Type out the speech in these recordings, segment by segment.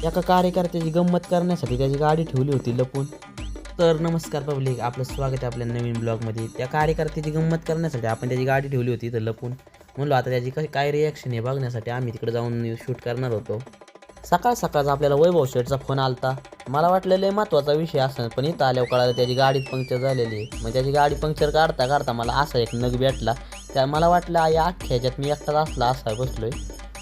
एका कार्यकर्त्याची गंमत करण्यासाठी त्याची गाडी ठेवली होती लपून. तर नमस्कार पब्लिक, आपलं स्वागत आहे आपल्या नवीन ब्लॉगमध्ये. त्या कार्यकर्त्याची गंमत करण्यासाठी आपण त्याची गाडी ठेवली होती तर लपून. म्हणलो आता त्याची काय रिॲक्शन आहे बघण्यासाठी आम्ही तिकडे जाऊन शूट करणार होतो. सकाळचा आपल्याला वैभव शेठचा फोन आलता. मला वाटलं लय महत्त्वाचा विषय असणार, पण इथं आल्यावर कळालं त्याची गाडीच पंक्चर झालेली आहे. मग त्याची गाडी पंक्चर काढता मला असा एक नग भेटला. त्या मला वाटलं या अख्ख्या ह्याच्यात मी एकटाच असला असा बसलोय.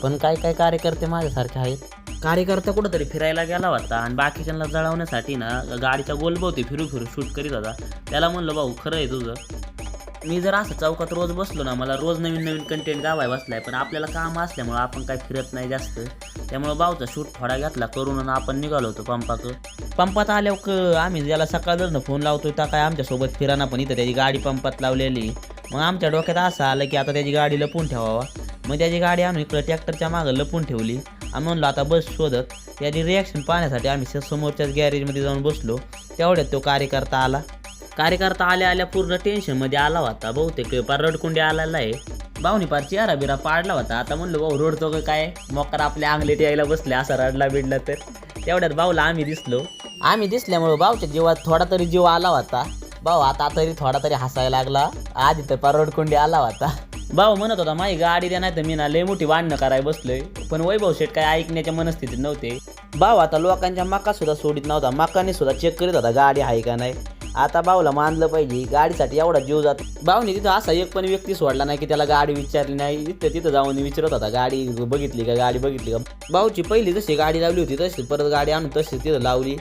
पण काय कार्यकर्ते माझ्यासारखे आहेत. कार्यकर्ता कुठंतरी फिरायला गेला होता आणि बाकीच्यांना जळवण्यासाठी ना गाडीच्या गोलभोवती फिरू शूट करीत होता. त्याला म्हणलं भाऊ खरं आहे तुझं. मी जर असं चौकात रोज बसलो ना, मला रोज नवीन कंटेंट गावाय बसलाय, पण आपल्याला काम असल्यामुळं आपण काय फिरत नाही जास्त. त्यामुळं भाऊचा शूट थोडा घेतला करून आणि आपण निघालो होतो पंपात आल्यावर आम्ही ज्याला सकाळचं फोन लावतोय त्या काय आमच्यासोबत फिराना, पण इथं त्याची गाडी पंपात लावलेली. मग आमच्या डोक्यात असं आलं की आता त्याची गाडी लपून ठेवावा. मग त्याची गाडी आम्ही इकडं ट्रॅक्टरच्या मागं लपून ठेवली आणि म्हणलो आता बस शोधत. त्याची रिॲक्शन पाहण्यासाठी आम्ही समोरच्याच गॅरेजमध्ये जाऊन बसलो. तेवढ्यात तो कार्यकर्ता आल्या पूर्ण टेन्शनमध्ये आला होता. बहुतेक पार रडकुंडी आलेला आहे. भाऊनी पार चेहरा बिरा पाडला होता. आता म्हणलो भाऊ रडतो का काय, मोकार आपल्या अंगलेट यायला बसले असा रडला बिडला. तर तेवढ्यात भाऊला आम्ही दिसल्यामुळं भाऊच्या जीवात थोडा तरी जीव आला होता. भाऊ आता तरी थोडा तरी हसायला लागला. आधी तर पार रडकुंडी आला होता. भाऊ म्हणत होता माझी गाडी द्या नाही तर मी ना लय मोठी वाढणं करायला बसलोय. पण वैभव शेठ काय ऐकण्याच्या मनस्थितीत नव्हते. भाऊ आता लोकांच्या मका सुद्धा सोडित नव्हता. मकाने सुद्धा चेक करीत होता गाडी आहे का नाही. आता भाऊला मानलं पाहिजे, गाडीसाठी एवढा जीव जातो. भाऊने तिथं असा एक पण व्यक्ती सोडला नाही की त्याला गाडी विचारली नाही. तिथं जाऊन विचारत होता गाडी बघितली का. भाऊची पहिली जशी गाडी लावली होती तशी परत गाडी आणून तशी तिथं लावली.